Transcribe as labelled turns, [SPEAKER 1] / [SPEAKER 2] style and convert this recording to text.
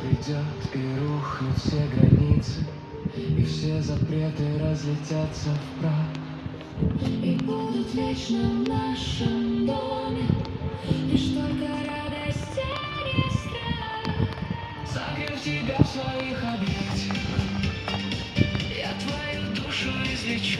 [SPEAKER 1] придет и рухнут все границы, и все запреты разлетятся в прах.
[SPEAKER 2] И будут вечно в нашем доме лишь только радость, а не страх.
[SPEAKER 1] Закрыв тебя в своих объятиях,
[SPEAKER 2] Я твою душу излечу.